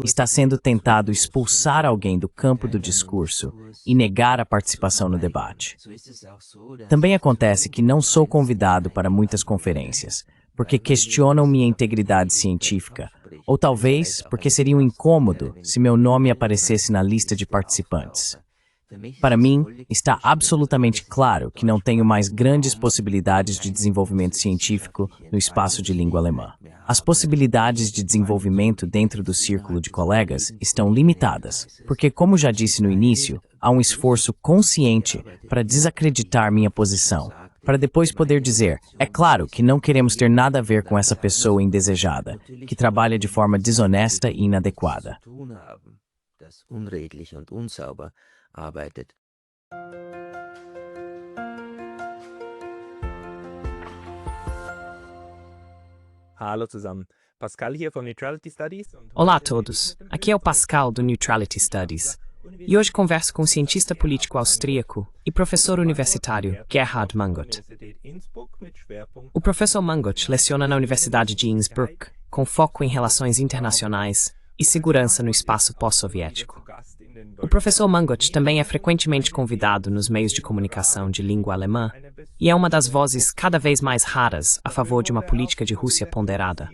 Está sendo tentado expulsar alguém do campo do discurso e negar a participação no debate. Também acontece que não sou convidado para muitas conferências, porque questionam minha integridade científica, ou talvez porque seria um incômodo se meu nome aparecesse na lista de participantes. Para mim, está absolutamente claro que não tenho mais grandes possibilidades de desenvolvimento científico no espaço de língua alemã. As possibilidades de desenvolvimento dentro do círculo de colegas estão limitadas, porque, como já disse no início, há um esforço consciente para desacreditar minha posição, para depois poder dizer, é claro que não queremos ter nada a ver com essa pessoa indesejada, que trabalha de forma desonesta e inadequada. Hallo zusammen. Pascal hier vom Neutrality Studies. Olá a todos, aqui é o Pascal do Neutrality Studies. E hoje converso com o cientista político austríaco e professor universitário Gerhard Mangot. O professor Mangot leciona na Universidade de Innsbruck, com foco em relações internacionais e segurança no espaço pós-soviético. O professor Mangot também é frequentemente convidado nos meios de comunicação de língua alemã e é uma das vozes cada vez mais raras a favor de uma política de Rússia ponderada.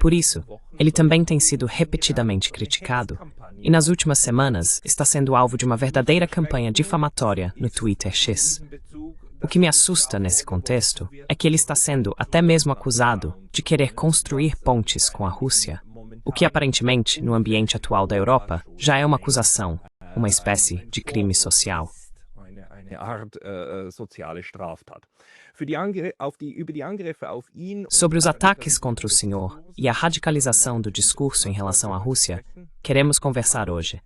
Por isso, ele também tem sido repetidamente criticado e nas últimas semanas está sendo alvo de uma verdadeira campanha difamatória no Twitter X. O que me assusta nesse contexto é que ele está sendo até mesmo acusado de querer construir pontes com a Rússia, o que aparentemente, no ambiente atual da Europa, já é uma acusação, uma espécie de crime social. Sobre os ataques contra o senhor e a radicalização do discurso em relação à Rússia, queremos conversar hoje.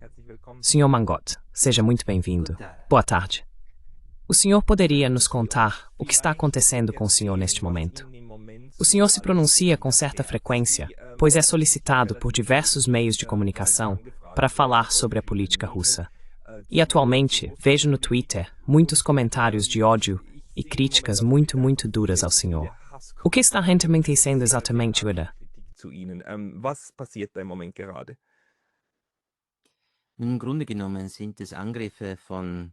Sr. Mangot, seja muito bem-vindo. Boa tarde. O senhor poderia nos contar o que está acontecendo com o senhor neste momento? O senhor se pronuncia com certa frequência, pois é solicitado por diversos meios de comunicação para falar sobre a política russa. E atualmente vejo no Twitter muitos comentários de ódio e críticas muito duras ao senhor. O que está acontecendo exatamente, Uda? Was passiert da im Moment gerade? Im Grunde genommen sind es Angriffe von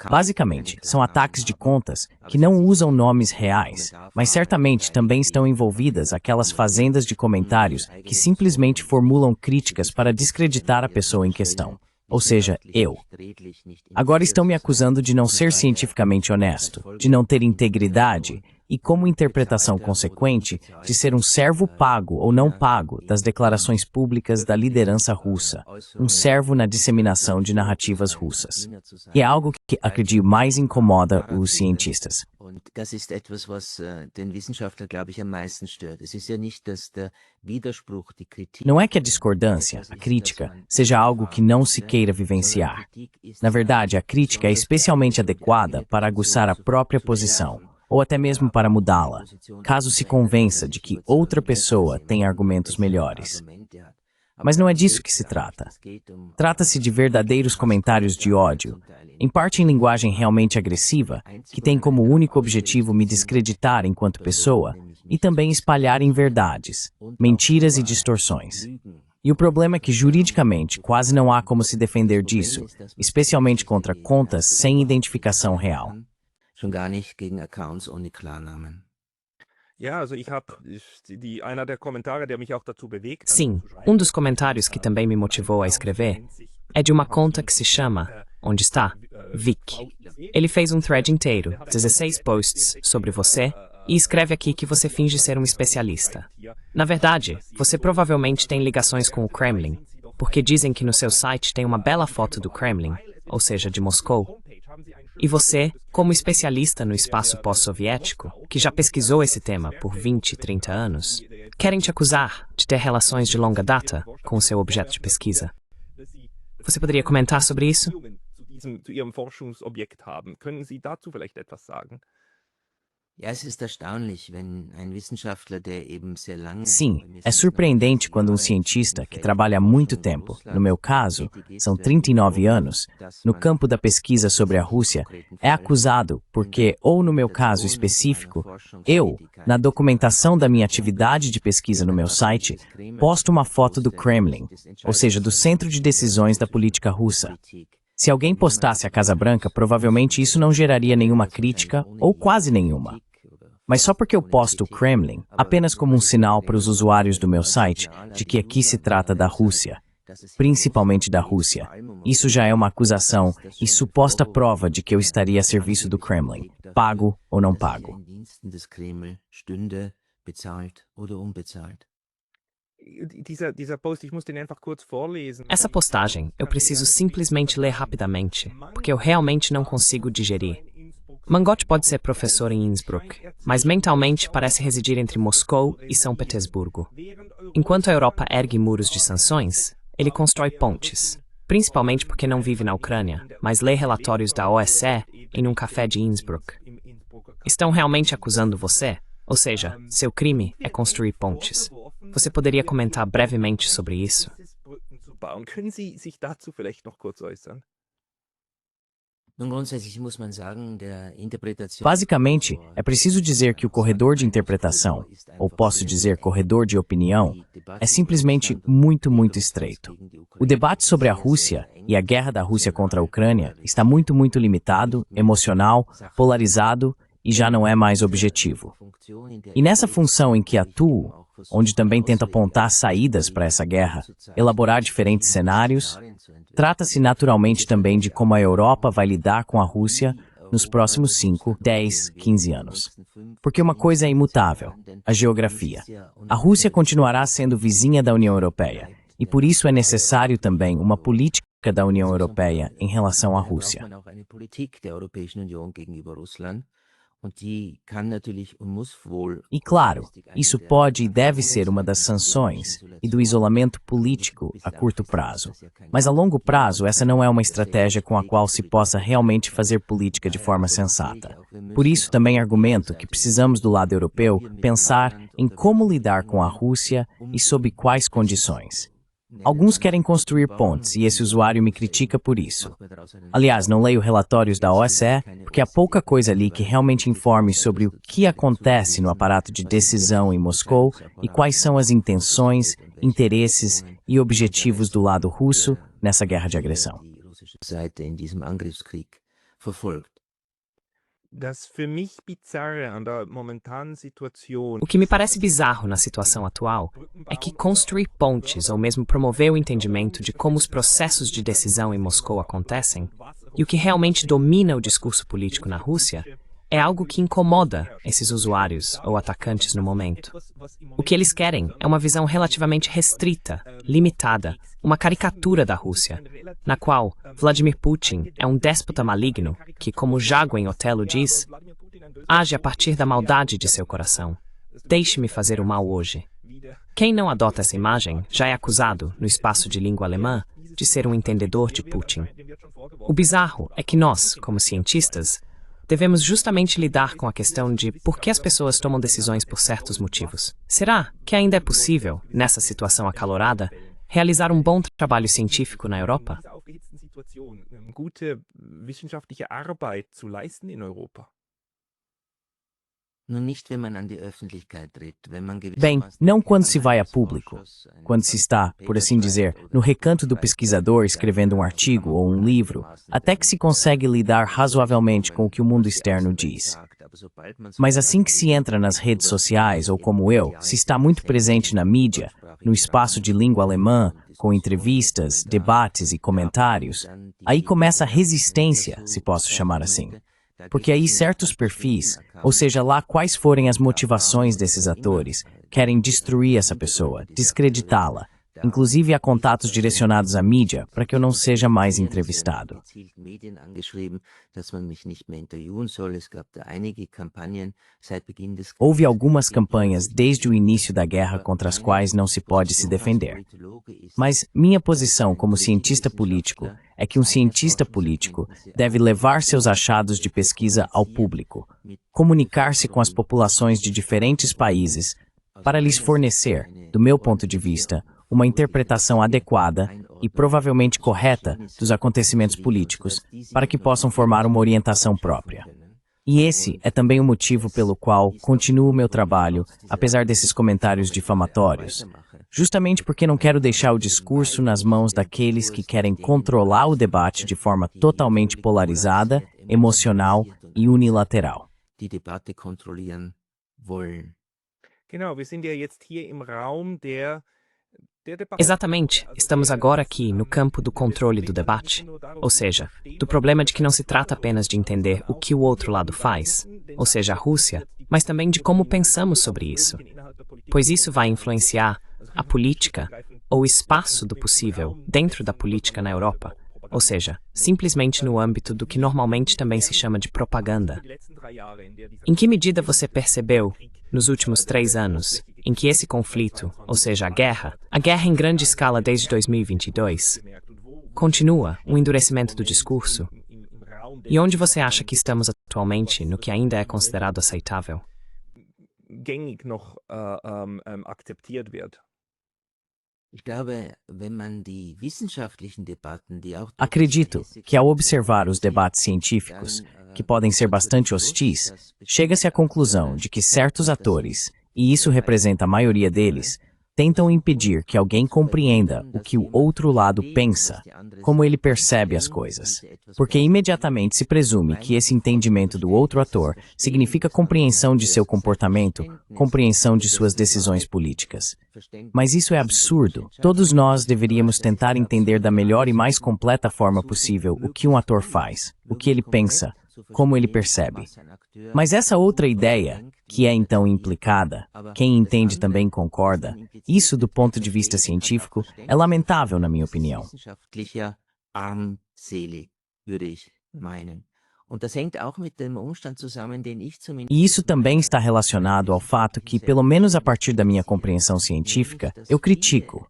Basicamente, são ataques de contas que não usam nomes reais, mas certamente também estão envolvidas aquelas fazendas de comentários que simplesmente formulam críticas para descreditar a pessoa em questão, ou seja, eu. Agora estão me acusando de não ser cientificamente honesto, de não ter integridade e, como interpretação consequente, de ser um servo pago ou não pago das declarações públicas da liderança russa, um servo na disseminação de narrativas russas. E é algo que, acredito, mais incomoda os cientistas. Das ist etwas, was den Wissenschaftler, glaube ich, am meisten stört. Es ist ja nicht, dass der Widerspruch, die Kritik... Não é que a discordância, a crítica, seja algo que não se queira vivenciar. Na verdade, a crítica é especialmente adequada para aguçar a própria posição, ou até mesmo para mudá-la, caso se convença de que outra pessoa tem argumentos melhores. Mas não é disso que se trata. Trata-se de verdadeiros comentários de ódio, em parte em linguagem realmente agressiva, que tem como único objetivo me descreditar enquanto pessoa e também espalhar inverdades, mentiras e distorções. E o problema é que juridicamente quase não há como se defender disso, especialmente contra contas sem identificação real. Schon gar nicht gegen Accounts ohne Klarnamen. Sim, dos comentários que também me motivou a escrever é de uma conta que se chama, onde está, Vic. Ele fez um thread inteiro, 16 posts sobre você, e escreve aqui que você finge ser um especialista. Na verdade, você provavelmente tem ligações com o Kremlin, porque dizem que no seu site tem uma bela foto do Kremlin, ou seja, de Moscou. E você, como especialista no espaço pós-soviético, que já pesquisou esse tema por 20, 30 anos, querem te acusar de ter relações de longa data com o seu objeto de pesquisa. Você poderia comentar sobre isso? Sim, é surpreendente quando um cientista que trabalha há muito tempo, no meu caso, são 39 anos, no campo da pesquisa sobre a Rússia, é acusado porque, ou no meu caso específico, eu, na documentação da minha atividade de pesquisa no meu site, posto uma foto do Kremlin, ou seja, do centro de decisões da política russa. Se alguém postasse a Casa Branca, provavelmente isso não geraria nenhuma crítica, ou quase nenhuma. Mas só porque eu posto o Kremlin, apenas como um sinal para os usuários do meu site de que aqui se trata da Rússia, principalmente da Rússia. Isso já é uma acusação e suposta prova de que eu estaria a serviço do Kremlin, pago ou não pago. Essa postagem eu preciso simplesmente ler rapidamente, porque eu realmente não consigo digerir. Mangot pode ser professor em Innsbruck, mas mentalmente parece residir entre Moscou e São Petersburgo. Enquanto a Europa ergue muros de sanções, ele constrói pontes, principalmente porque não vive na Ucrânia, mas lê relatórios da OSCE em um café de Innsbruck. Estão realmente acusando você? Ou seja, seu crime é construir pontes. Você poderia comentar brevemente sobre isso? Basicamente, é preciso dizer que o corredor de interpretação, ou posso dizer corredor de opinião, é simplesmente muito estreito. O debate sobre a Rússia e a guerra da Rússia contra a Ucrânia está muito limitado, emocional, polarizado e já não é mais objetivo. E nessa função em que atuo, onde também tento apontar saídas para essa guerra, elaborar diferentes cenários, trata-se naturalmente também de como a Europa vai lidar com a Rússia nos próximos 5, 10, 15 anos. Porque uma coisa é imutável, a geografia. A Rússia continuará sendo vizinha da União Europeia, e por isso é necessário também uma política da União Europeia em relação à Rússia. E claro, isso pode e deve ser uma das sanções e do isolamento político a curto prazo. Mas a longo prazo, essa não é uma estratégia com a qual se possa realmente fazer política de forma sensata. Por isso também argumento que precisamos do lado europeu pensar em como lidar com a Rússia e sob quais condições. Alguns querem construir pontes e esse usuário me critica por isso. Aliás, não leio relatórios da OSCE porque há pouca coisa ali que realmente informe sobre o que acontece no aparato de decisão em Moscou e quais são as intenções, interesses e objetivos do lado russo nessa guerra de agressão. O que me parece bizarro na situação atual é que construir pontes ou mesmo promover o entendimento de como os processos de decisão em Moscou acontecem e o que realmente domina o discurso político na Rússia é algo que incomoda esses usuários ou atacantes no momento. O que eles querem é uma visão relativamente restrita, limitada, uma caricatura da Rússia, na qual Vladimir Putin é um déspota maligno que, como Jago em Otelo diz, age a partir da maldade de seu coração. Deixe-me fazer o mal hoje. Quem não adota essa imagem já é acusado, no espaço de língua alemã, de ser um entendedor de Putin. O bizarro é que nós, como cientistas, devemos justamente lidar com a questão de por que as pessoas tomam decisões por certos motivos. Será que ainda é possível, nessa situação acalorada, realizar um bom trabalho científico na Europa? Bem, não quando se vai a público, quando se está, por assim dizer, no recanto do pesquisador escrevendo um artigo ou um livro, até que se consegue lidar razoavelmente com o que o mundo externo diz. Mas assim que se entra nas redes sociais, ou como eu, se está muito presente na mídia, no espaço de língua alemã, com entrevistas, debates e comentários, aí começa a resistência, se posso chamar assim. Porque aí certos perfis, ou seja lá quais forem as motivações desses atores, querem destruir essa pessoa, descreditá-la, Inclusive há contatos direcionados à mídia para que eu não seja mais entrevistado. Houve algumas campanhas desde o início da guerra contra as quais não se pode se defender. Mas minha posição como cientista político é que um cientista político deve levar seus achados de pesquisa ao público, comunicar-se com as populações de diferentes países para lhes fornecer, do meu ponto de vista, uma interpretação adequada e provavelmente correta dos acontecimentos políticos para que possam formar uma orientação própria. E esse é também o motivo pelo qual continuo meu trabalho, apesar desses comentários difamatórios. Justamente porque não quero deixar o discurso nas mãos daqueles que querem controlar o debate de forma totalmente polarizada, emocional e unilateral. Genau, wir sind ja jetzt hier im Raum der Debatte. Exatamente, estamos agora aqui no campo do controle do debate, ou seja, do problema de que não se trata apenas de entender o que o outro lado faz, ou seja, a Rússia, mas também de como pensamos sobre isso, pois isso vai influenciar a política ou o espaço do possível dentro da política na Europa, ou seja, simplesmente no âmbito do que normalmente também se chama de propaganda. Em que medida você percebeu, nos últimos 3 anos, em que esse conflito, ou seja, a guerra em grande escala desde 2022, continua um endurecimento do discurso? E onde você acha que estamos atualmente no que ainda é considerado aceitável? Gängig noch akzeptiert wird. Acredito que ao observar os debates científicos, que podem ser bastante hostis, chega-se à conclusão de que certos atores, e isso representa a maioria deles, tentam impedir que alguém compreenda o que o outro lado pensa, como ele percebe as coisas. Porque imediatamente se presume que esse entendimento do outro ator significa compreensão de seu comportamento, compreensão de suas decisões políticas. Mas isso é absurdo. Todos nós deveríamos tentar entender da melhor e mais completa forma possível o que um ator faz, o que ele pensa, como ele percebe. Mas essa outra ideia, que é então implicada, quem entende também concorda, isso do ponto de vista científico é lamentável na minha opinião. E isso também está relacionado ao fato que, pelo menos a partir da minha compreensão científica, eu critico.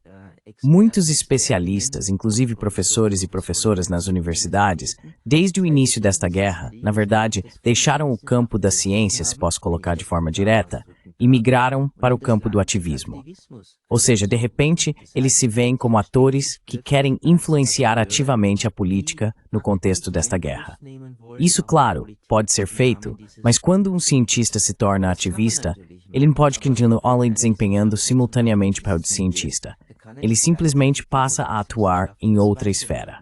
Muitos especialistas, inclusive professores e professoras nas universidades, desde o início desta guerra, na verdade, deixaram o campo da ciência, se posso colocar de forma direta, e migraram para o campo do ativismo. Ou seja, de repente, eles se veem como atores que querem influenciar ativamente a política no contexto desta guerra. Isso, claro, pode ser feito, mas quando um cientista se torna ativista, ele não pode continuar desempenhando simultaneamente o papel de cientista. Ele simplesmente passa a atuar em outra esfera.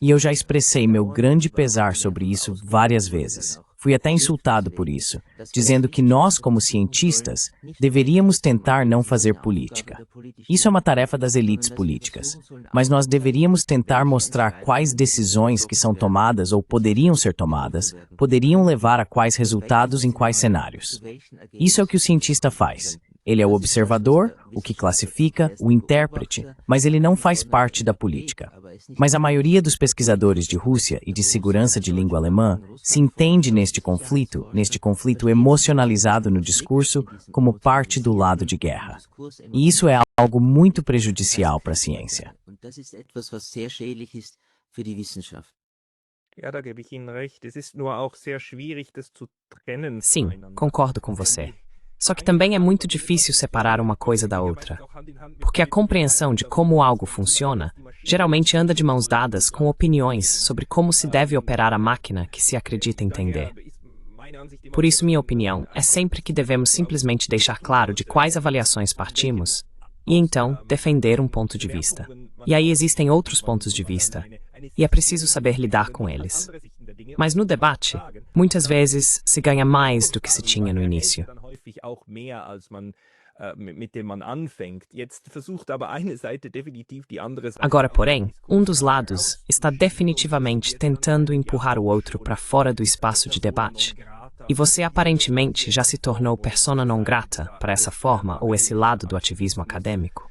E eu já expressei meu grande pesar sobre isso várias vezes. Fui até insultado por isso, dizendo que nós, como cientistas, deveríamos tentar não fazer política. Isso é uma tarefa das elites políticas, mas nós deveríamos tentar mostrar quais decisões que são tomadas ou poderiam ser tomadas, poderiam levar a quais resultados em quais cenários. Isso é o que o cientista faz. Ele é o observador, o que classifica, o intérprete, mas ele não faz parte da política. Mas a maioria dos pesquisadores de Rússia e de segurança de língua alemã se entende neste conflito emocionalizado no discurso como parte do lado de guerra. E isso é algo muito prejudicial para a ciência. Ja, da gebe ich Ihnen recht. Es ist nur auch sehr schwierig, das zu trennen. Sim, concordo com você. Só que também é muito difícil separar uma coisa da outra, porque a compreensão de como algo funciona geralmente anda de mãos dadas com opiniões sobre como se deve operar a máquina que se acredita entender. Por isso, minha opinião é sempre que devemos simplesmente deixar claro de quais avaliações partimos e então defender um ponto de vista. E aí existem outros pontos de vista, e é preciso saber lidar com eles. Mas no debate, muitas vezes se ganha mais do que se tinha no início. Agora, porém, um dos lados está definitivamente tentando empurrar o outro para fora do espaço de debate. E você aparentemente já se tornou persona non grata para essa forma ou esse lado do ativismo acadêmico.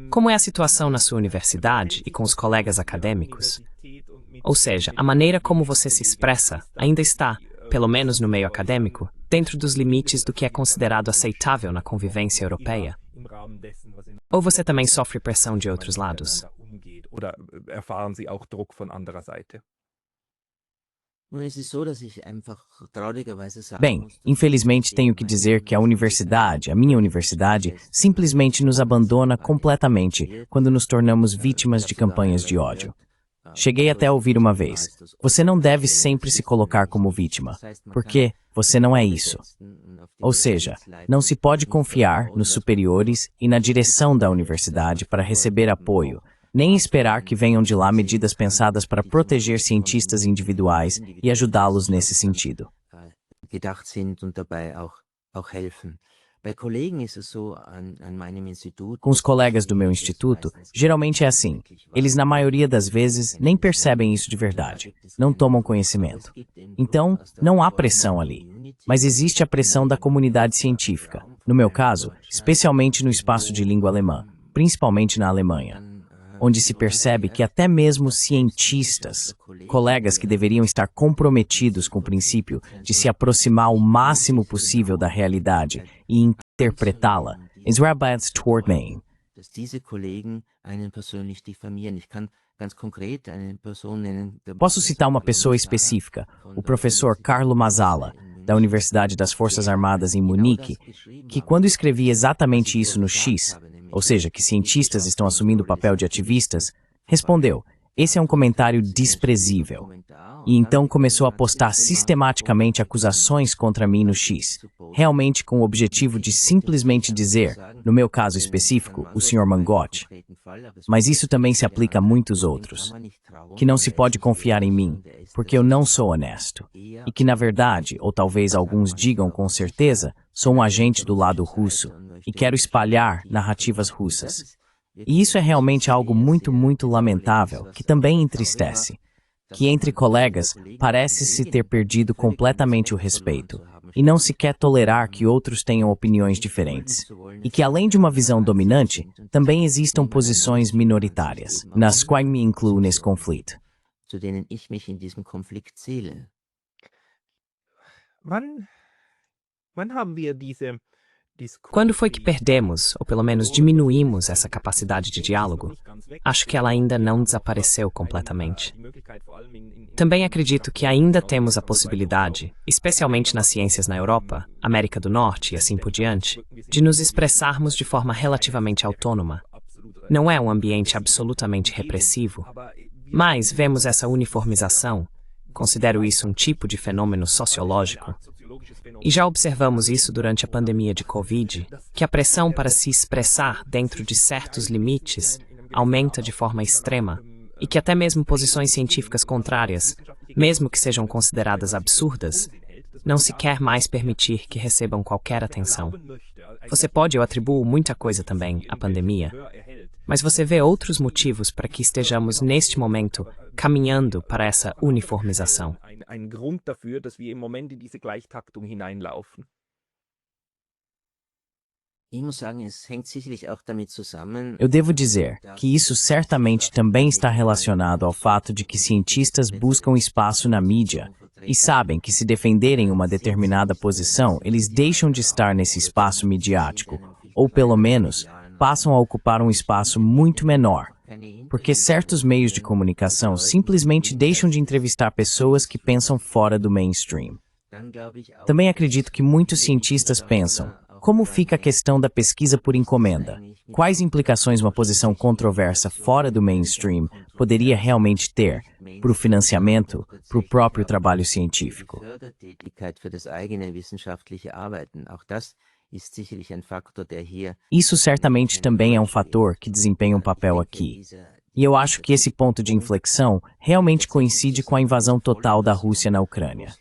Como é a situação na sua universidade e com os colegas acadêmicos? Ou seja, a maneira como você se expressa ainda está, pelo menos no meio acadêmico, dentro dos limites do que é considerado aceitável na convivência europeia? Ou você também sofre pressão de outros lados? Oder erfahren Sie auch Druck von anderer Seite? Bem, infelizmente tenho que dizer que a minha universidade, simplesmente nos abandona completamente quando nos tornamos vítimas de campanhas de ódio. Cheguei até a ouvir uma vez: você não deve sempre se colocar como vítima, porque você não é isso. Ou seja, não se pode confiar nos superiores e na direção da universidade para receber apoio, nem esperar que venham de lá medidas pensadas para proteger cientistas individuais e ajudá-los nesse sentido. Com os colegas do meu instituto, geralmente é assim. Eles, na maioria das vezes, nem percebem isso de verdade, não tomam conhecimento. Então, não há pressão ali. Mas existe a pressão da comunidade científica, no meu caso, especialmente no espaço de língua alemã, principalmente na Alemanha, onde se percebe que até mesmo cientistas, colegas que deveriam estar comprometidos com o princípio de se aproximar o máximo possível da realidade e interpretá-la, Posso citar uma pessoa específica, o professor Carlo Mazzala, da Universidade das Forças Armadas em Munique, que quando escrevi exatamente isso no X, ou seja, que cientistas estão assumindo o papel de ativistas, respondeu: esse é um comentário desprezível. E então começou a postar sistematicamente acusações contra mim no X, realmente com o objetivo de simplesmente dizer, no meu caso específico, o Sr. Mangotti, mas isso também se aplica a muitos outros, que não se pode confiar em mim, porque eu não sou honesto, e que na verdade, ou talvez alguns digam com certeza, sou um agente do lado russo, e quero espalhar narrativas russas. E isso é realmente algo muito, muito lamentável, que também entristece. Que entre colegas parece-se ter perdido completamente o respeito, e não se quer tolerar que outros tenham opiniões diferentes. E que além de uma visão dominante, também existam posições minoritárias, nas quais me incluo nesse conflito. Wann haben wir diese Quando foi que perdemos, ou pelo menos diminuímos essa capacidade de diálogo? Acho que ela ainda não desapareceu completamente. Também acredito que ainda temos a possibilidade, especialmente nas ciências na Europa, América do Norte e assim por diante, de nos expressarmos de forma relativamente autônoma. Não é um ambiente absolutamente repressivo, mas vemos essa uniformização, considero isso um tipo de fenômeno sociológico. E já observamos isso durante a pandemia de Covid, que a pressão para se expressar dentro de certos limites aumenta de forma extrema e que até mesmo posições científicas contrárias, mesmo que sejam consideradas absurdas, não se quer mais permitir que recebam qualquer atenção. Você pode, eu atribuo muita coisa também à pandemia, mas você vê outros motivos para que estejamos neste momento caminhando para essa uniformização. Ein Grund dafür, dass wir im Moment in diese Gleichtaktung hineinlaufen. Eu devo dizer que isso certamente também está relacionado ao fato de que cientistas buscam espaço na mídia e sabem que se defenderem uma determinada posição, eles deixam de estar nesse espaço midiático, ou pelo menos passam a ocupar um espaço muito menor, porque certos meios de comunicação simplesmente deixam de entrevistar pessoas que pensam fora do mainstream. Também acredito que muitos cientistas pensam: como fica a questão da pesquisa por encomenda? Quais implicações uma posição controversa fora do mainstream poderia realmente ter para o financiamento, para o próprio trabalho científico? Isso certamente também é um fator que desempenha um papel aqui. E eu acho que esse ponto de inflexão realmente coincide com a invasão total da Rússia na Ucrânia.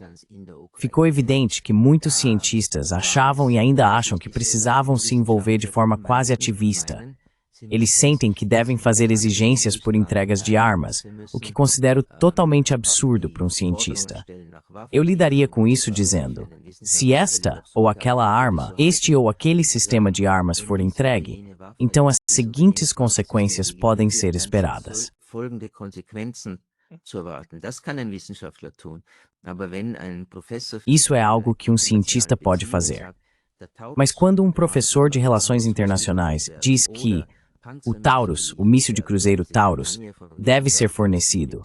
Ficou evidente que muitos cientistas achavam e ainda acham que precisavam se envolver de forma quase ativista, Eles sentem que devem fazer exigências por entregas de armas, o que considero totalmente absurdo para um cientista. Eu lidaria com isso dizendo: se esta ou aquela arma, este ou aquele sistema de armas for entregue, então as seguintes consequências podem ser esperadas. Isso é algo que um cientista pode fazer. Mas quando um professor de relações internacionais diz que o Taurus, o míssil de cruzeiro Taurus, deve ser fornecido,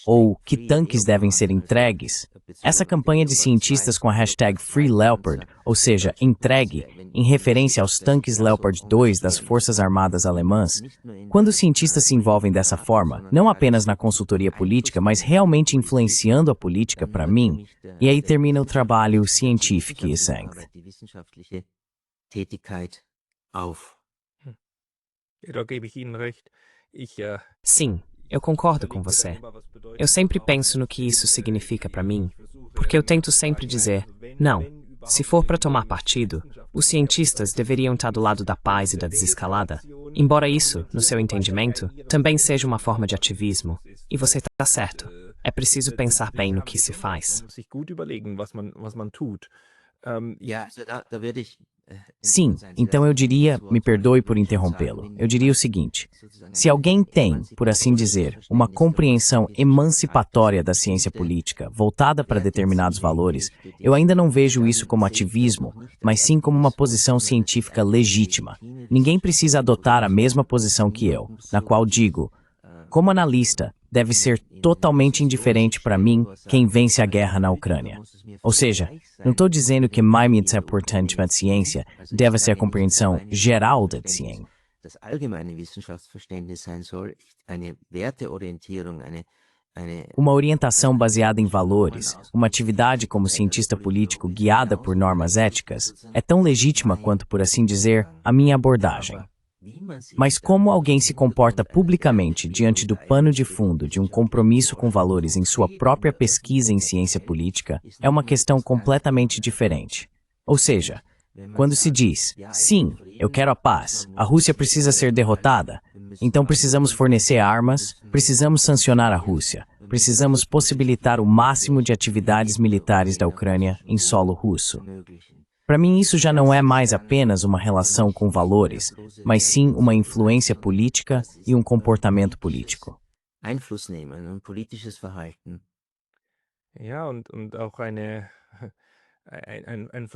ou que tanques devem ser entregues, essa campanha de cientistas com a hashtag #FreeLeopard, ou seja, entregue, em referência aos tanques Leopard 2 das Forças Armadas Alemãs, quando os cientistas se envolvem dessa forma, não apenas na consultoria política, mas realmente influenciando a política para mim, e aí termina o trabalho científico e sangue. Da gebe ich Ihnen recht. Sim, eu concordo com você. Eu sempre penso no que isso significa para mim, porque eu tento sempre dizer, não, se for para tomar partido, os cientistas deveriam estar do lado da paz e da desescalada, embora isso, no seu entendimento, também seja uma forma de ativismo. E você está certo. É preciso pensar bem no que se faz. Sim, então eu diria, me perdoe por interrompê-lo, eu diria o seguinte: se alguém tem, por assim dizer, uma compreensão emancipatória da ciência política, voltada para determinados valores, eu ainda não vejo isso como ativismo, mas sim como uma posição científica legítima. Ninguém precisa adotar a mesma posição que eu, na qual digo, como analista, deve ser totalmente indiferente para mim quem vence a guerra na Ucrânia. Ou seja, não estou dizendo que mais importante para a ciência deve ser a compreensão geral da ciência. Uma orientação baseada em valores, uma atividade como cientista político guiada por normas éticas, é tão legítima quanto, por assim dizer, a minha abordagem. Mas como alguém se comporta publicamente diante do pano de fundo de um compromisso com valores em sua própria pesquisa em ciência política é uma questão completamente diferente. Ou seja, quando se diz, sim, eu quero a paz, a Rússia precisa ser derrotada, então precisamos fornecer armas, precisamos sancionar a Rússia, precisamos possibilitar o máximo de atividades militares da Ucrânia em solo russo. Para mim, isso já não é mais apenas uma relação com valores, mas sim uma influência política e um comportamento político.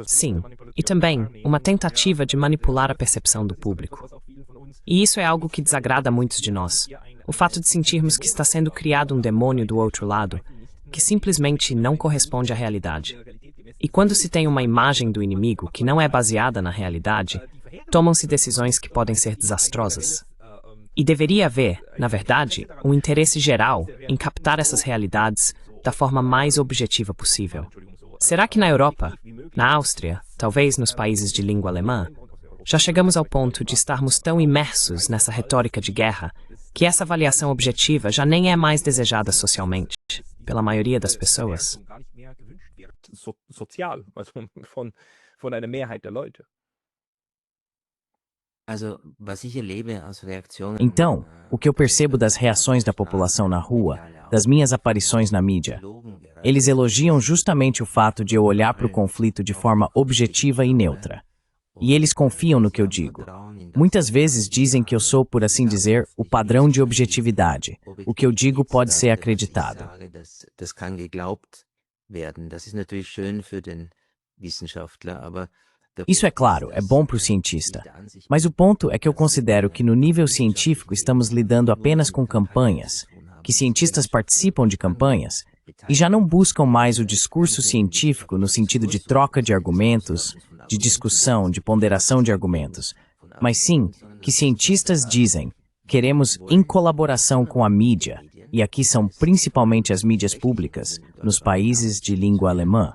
Sim, e também uma tentativa de manipular a percepção do público. E isso é algo que desagrada a muitos de nós. O fato de sentirmos que está sendo criado um demônio do outro lado, que simplesmente não corresponde à realidade. E quando se tem uma imagem do inimigo que não é baseada na realidade, tomam-se decisões que podem ser desastrosas. E deveria haver, na verdade, um interesse geral em captar essas realidades da forma mais objetiva possível. Será que na Europa, na Áustria, talvez nos países de língua alemã, já chegamos ao ponto de estarmos tão imersos nessa retórica de guerra que essa avaliação objetiva já nem é mais desejada socialmente, pela maioria das pessoas? Sozial, also von einer Mehrheit der Leute. Então, o que eu percebo das reações da população na rua, das minhas aparições na mídia, eles elogiam justamente o fato de eu olhar para o conflito de forma objetiva e neutra. E eles confiam no que eu digo. Muitas vezes dizem que eu sou, por assim dizer, o padrão de objetividade. O que eu digo pode ser acreditado. Isso é claro, é bom para o cientista. Mas o ponto é que eu considero que no nível científico estamos lidando apenas com campanhas, que cientistas participam de campanhas e já não buscam mais o discurso científico no sentido de troca de argumentos, de discussão, de ponderação de argumentos, mas sim que cientistas dizem, queremos em colaboração com a mídia, e aqui são principalmente as mídias públicas, nos países de língua alemã,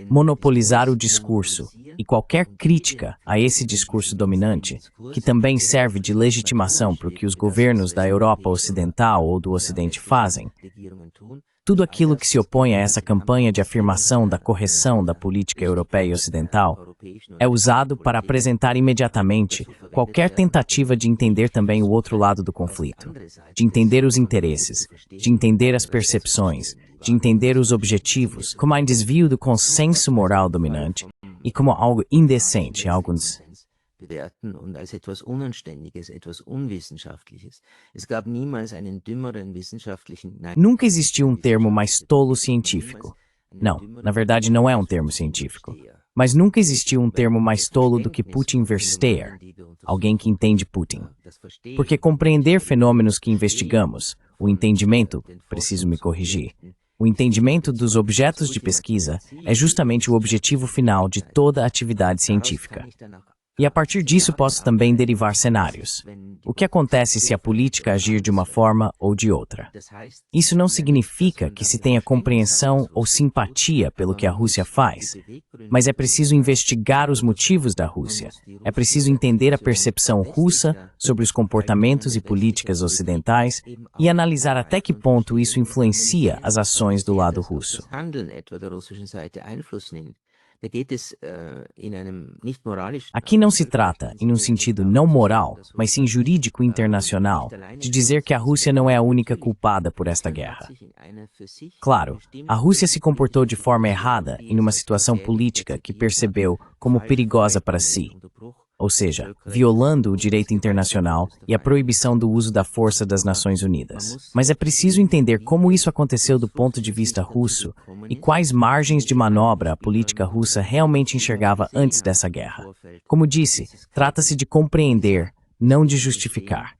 monopolizar o discurso e qualquer crítica a esse discurso dominante, que também serve de legitimação para o que os governos da Europa Ocidental ou do Ocidente fazem, Tudo aquilo que se opõe a essa campanha de afirmação da correção da política europeia e ocidental é usado para apresentar imediatamente qualquer tentativa de entender também o outro lado do conflito, de entender os interesses, de entender as percepções, de entender os objetivos, como um desvio do consenso moral dominante e como algo indecente, algo bewerten und als etwas Unanständiges, etwas Unwissenschaftliches. Es gab niemals einen dümmeren wissenschaftlichen... Nunca existiu termo mais tolo científico. Não, na verdade não é termo científico. Mas nunca existiu termo mais tolo do que Putin versteher, alguém que entende Putin. Porque compreender fenômenos que investigamos, o entendimento, preciso me corrigir, o entendimento dos objetos de pesquisa é justamente o objetivo final de toda atividade científica. E a partir disso posso também derivar cenários. O que acontece se a política agir de uma forma ou de outra? Isso não significa que se tenha compreensão ou simpatia pelo que a Rússia faz, mas é preciso investigar os motivos da Rússia. É preciso entender a percepção russa sobre os comportamentos e políticas ocidentais e analisar até que ponto isso influencia as ações do lado russo. Aqui não se trata, em um sentido não moral, mas sim jurídico internacional, de dizer que a Rússia não é a única culpada por esta guerra. Claro, a Rússia se comportou de forma errada em uma situação política que percebeu como perigosa para si, ou seja, violando o direito internacional e a proibição do uso da força das Nações Unidas. Mas é preciso entender como isso aconteceu do ponto de vista russo e quais margens de manobra a política russa realmente enxergava antes dessa guerra. Como disse, trata-se de compreender, não de justificar.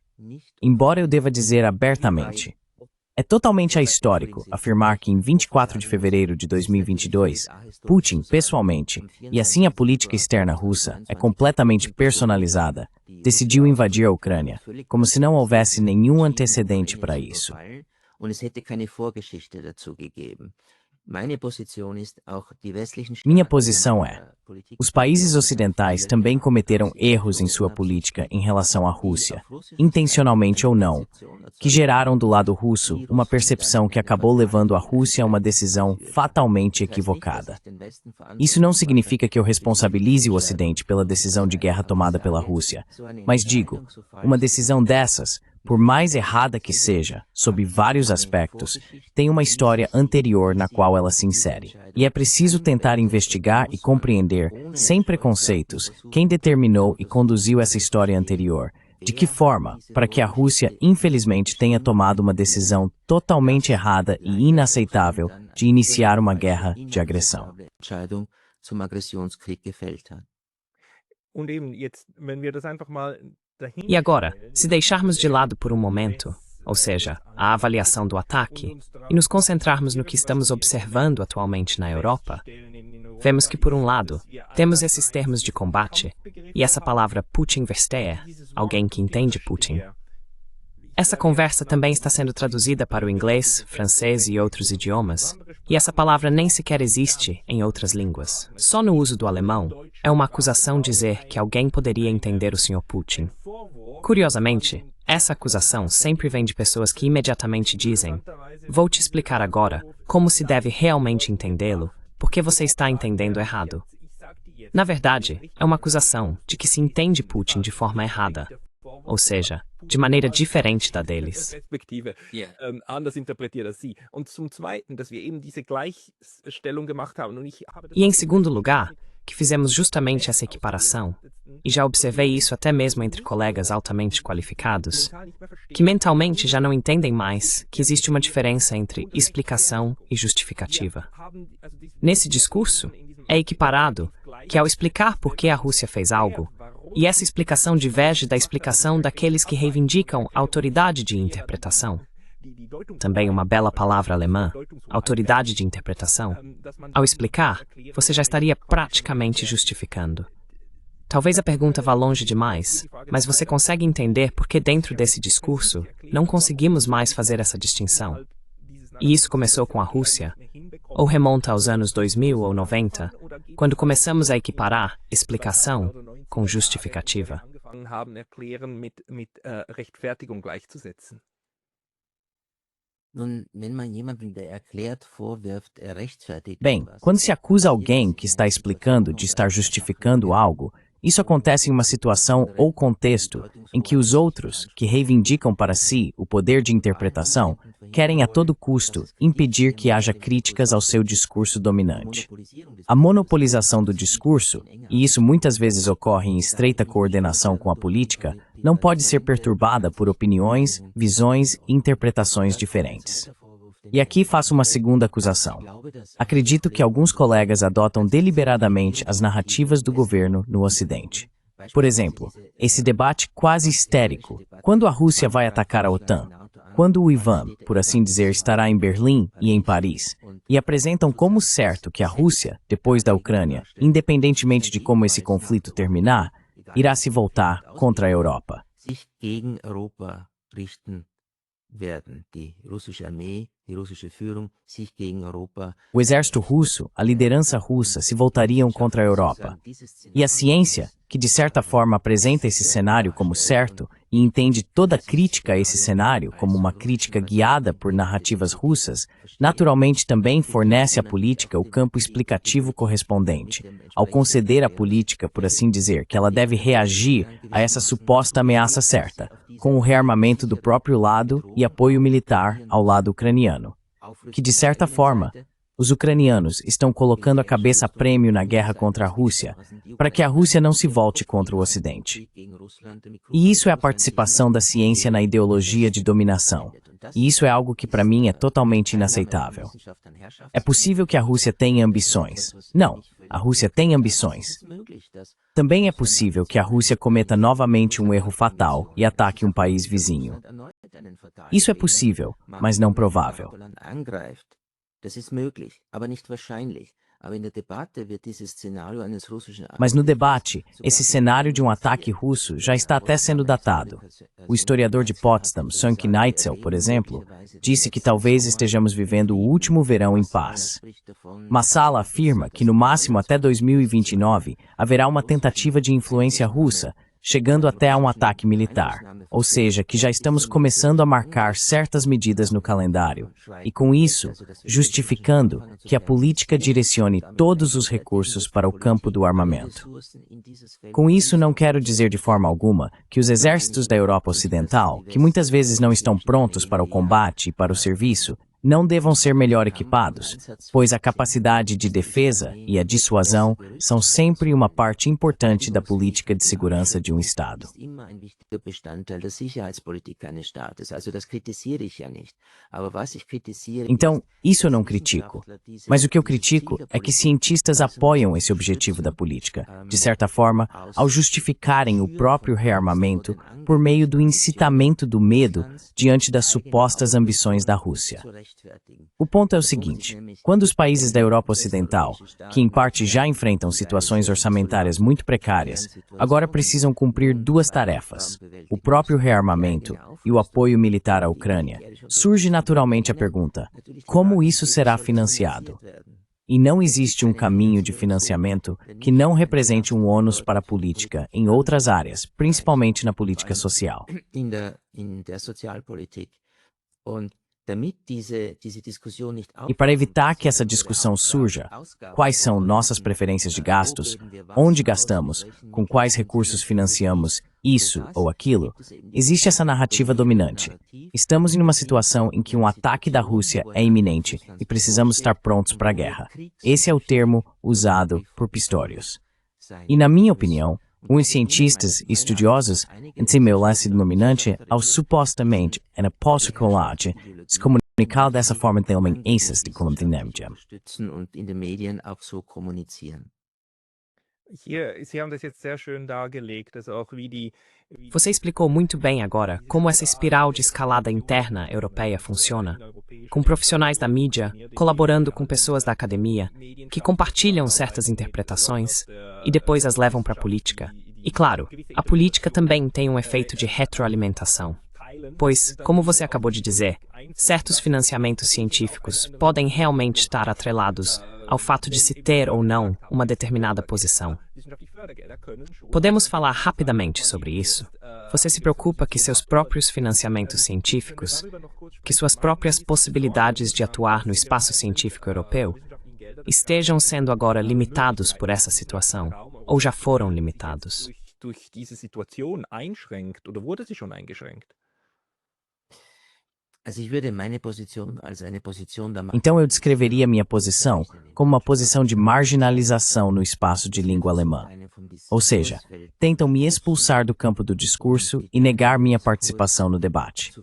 Embora eu deva dizer abertamente, é totalmente ahistórico afirmar que em 24 de fevereiro de 2022, Putin, pessoalmente, e assim a política externa russa é completamente personalizada, decidiu invadir a Ucrânia, como se não houvesse nenhum antecedente para isso. Minha posição é: os países ocidentais também cometeram erros em sua política em relação à Rússia, intencionalmente ou não, que geraram do lado russo uma percepção que acabou levando a Rússia a uma decisão fatalmente equivocada. Isso não significa que eu responsabilize o Ocidente pela decisão de guerra tomada pela Rússia, mas digo, uma decisão dessas, por mais errada que seja, sob vários aspectos, tem uma história anterior na qual ela se insere. E é preciso tentar investigar e compreender, sem preconceitos, quem determinou e conduziu essa história anterior. De que forma, para que a Rússia, infelizmente, tenha tomado uma decisão totalmente errada e inaceitável de iniciar uma guerra de agressão. E agora, se deixarmos de lado por um momento, ou seja, a avaliação do ataque, e nos concentrarmos no que estamos observando atualmente na Europa, vemos que, por um lado, temos esses termos de combate e essa palavra Putin versteher, alguém que entende Putin. Essa conversa também está sendo traduzida para o inglês, francês e outros idiomas, e essa palavra nem sequer existe em outras línguas. Só no uso do alemão é uma acusação dizer que alguém poderia entender o Sr. Putin. Curiosamente, essa acusação sempre vem de pessoas que imediatamente dizem: vou te explicar agora como se deve realmente entendê-lo, porque você está entendendo errado. Na verdade, é uma acusação de que se entende Putin de forma errada, ou seja, de maneira diferente da deles. E em segundo lugar, que fizemos justamente essa equiparação, e já observei isso até mesmo entre colegas altamente qualificados, que mentalmente já não entendem mais que existe uma diferença entre explicação e justificativa. Nesse discurso, é equiparado que ao explicar por que a Rússia fez algo, e essa explicação diverge da explicação daqueles que reivindicam a autoridade de interpretação. Também uma bela palavra alemã, autoridade de interpretação. Ao explicar, você já estaria praticamente justificando. Talvez a pergunta vá longe demais, mas você consegue entender por que dentro desse discurso não conseguimos mais fazer essa distinção. E isso começou com a Rússia, ou remonta aos anos 2000 ou 90, quando começamos a equiparar explicação com justificativa. Bem, quando se acusa alguém que está explicando de estar justificando algo, isso acontece em uma situação ou contexto em que os outros, que reivindicam para si o poder de interpretação, querem a todo custo impedir que haja críticas ao seu discurso dominante. A monopolização do discurso, e isso muitas vezes ocorre em estreita coordenação com a política, não pode ser perturbada por opiniões, visões e interpretações diferentes. E aqui faço uma segunda acusação. Acredito que alguns colegas adotam deliberadamente as narrativas do governo no Ocidente. Por exemplo, esse debate quase histérico. Quando a Rússia vai atacar a OTAN? Quando o Ivan, por assim dizer, estará em Berlim e em Paris? E apresentam como certo que a Rússia, depois da Ucrânia, independentemente de como esse conflito terminar, irá se voltar contra a Europa. O exército russo, a liderança russa se voltariam contra a Europa. E a ciência, que de certa forma apresenta esse cenário como certo e entende toda crítica a esse cenário como uma crítica guiada por narrativas russas, naturalmente também fornece à política o campo explicativo correspondente, ao conceder à política, por assim dizer, que ela deve reagir a essa suposta ameaça certa, com o rearmamento do próprio lado e apoio militar ao lado ucraniano. Que, de certa forma, os ucranianos estão colocando a cabeça a prêmio na guerra contra a Rússia, para que a Rússia não se volte contra o Ocidente. E isso é a participação da ciência na ideologia de dominação. E isso é algo que para mim é totalmente inaceitável. É possível que a Rússia tenha ambições. Não, a Rússia tem ambições. Também é possível que a Rússia cometa novamente um erro fatal e ataque um país vizinho. Isso é possível, mas não provável. Mas no debate, esse cenário de um ataque russo já está até sendo datado. O historiador de Potsdam, Sönke Neitzel, por exemplo, disse que talvez estejamos vivendo o último verão em paz. Massala afirma que no máximo até 2029 haverá uma tentativa de influência russa, chegando até a um ataque militar, ou seja, que já estamos começando a marcar certas medidas no calendário, e com isso, justificando que a política direcione todos os recursos para o campo do armamento. Com isso, não quero dizer de forma alguma que os exércitos da Europa Ocidental, que muitas vezes não estão prontos para o combate e para o serviço, não devam ser melhor equipados, pois a capacidade de defesa e a dissuasão são sempre uma parte importante da política de segurança de um Estado. Então, isso eu não critico. Mas o que eu critico é que cientistas apoiam esse objetivo da política, de certa forma, ao justificarem o próprio rearmamento por meio do incitamento do medo diante das supostas ambições da Rússia. O ponto é o seguinte: quando os países da Europa Ocidental, que em parte já enfrentam situações orçamentárias muito precárias, agora precisam cumprir duas tarefas, o próprio rearmamento e o apoio militar à Ucrânia, surge naturalmente a pergunta: como isso será financiado? E não existe um caminho de financiamento que não represente um ônus para a política em outras áreas, principalmente na política social. E para evitar que essa discussão surja, quais são nossas preferências de gastos, onde gastamos, com quais recursos financiamos isso ou aquilo, existe essa narrativa dominante. Estamos em uma situação em que um ataque da Rússia é iminente e precisamos estar prontos para a guerra. Esse é o termo usado por Pistorius. E na minha opinião, os cientistas e estudiosos ensinam-se dominante ao supostamente na pós-colagem se comunicar dessa forma também de comunicação. Sie haben das jetzt sehr schön dargelegt, dass auch wie Você explicou muito bem agora como essa espiral de escalada interna europeia funciona, com profissionais da mídia colaborando com pessoas da academia que compartilham certas interpretações e depois as levam para a política. E claro, a política também tem um efeito de retroalimentação. Pois, como você acabou de dizer, certos financiamentos científicos podem realmente estar atrelados ao fato de se ter ou não uma determinada posição. Podemos falar rapidamente sobre isso? Você se preocupa que seus próprios financiamentos científicos, que suas próprias possibilidades de atuar no espaço científico europeu estejam sendo agora limitados por essa situação, ou já foram limitados? Durch diese Situation einschränkt oder wurde sie schon eingeschränkt? Also ich würde meine Position als eine Position da Então eu descreveria minha posição como uma posição de marginalização no espaço de língua alemã. Ou seja, tentam me expulsar do campo do discurso e negar minha participação no debate.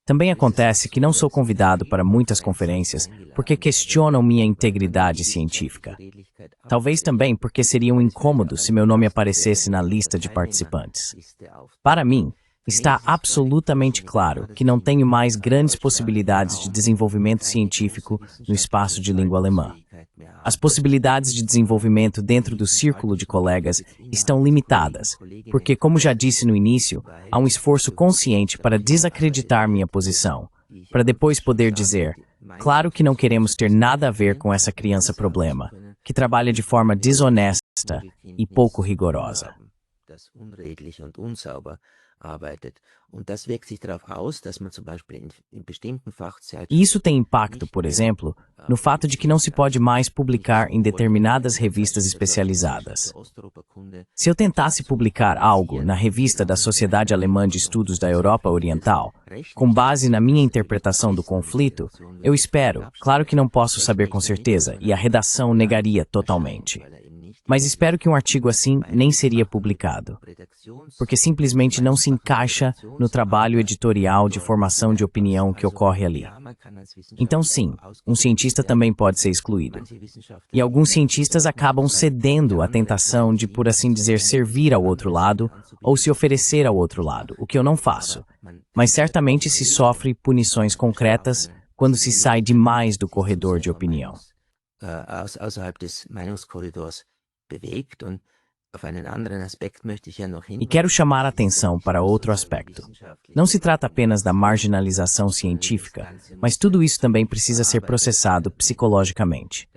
Também acontece que não sou convidado para muitas conferências porque questionam minha integridade científica. Talvez também porque seria um incômodo se meu nome aparecesse na lista de participantes. Para mim, está absolutamente claro que não tenho mais grandes possibilidades de desenvolvimento científico no espaço de língua alemã. As possibilidades de desenvolvimento dentro do círculo de colegas estão limitadas, porque, como já disse no início, há um esforço consciente para desacreditar minha posição, para depois poder dizer, claro que não queremos ter nada a ver com essa criança problema, que trabalha de forma desonesta e pouco rigorosa. E isso tem impacto, por exemplo, no fato de que não se pode mais publicar em determinadas revistas especializadas. Se eu tentasse publicar algo na revista da Sociedade Alemã de Estudos da Europa Oriental, com base na minha interpretação do conflito, eu espero, claro que não posso saber com certeza, e a redação negaria totalmente. Mas espero que um artigo assim nem seria publicado, porque simplesmente não se encaixa no trabalho editorial de formação de opinião que ocorre ali. Então sim, um cientista também pode ser excluído. E alguns cientistas acabam cedendo à tentação de, por assim dizer, servir ao outro lado ou se oferecer ao outro lado, o que eu não faço. Mas certamente se sofre punições concretas quando se sai demais do corredor de opinião. E quero chamar a atenção para outro aspecto. Não se trata apenas da marginalização científica, mas tudo isso também precisa ser processado psicologicamente.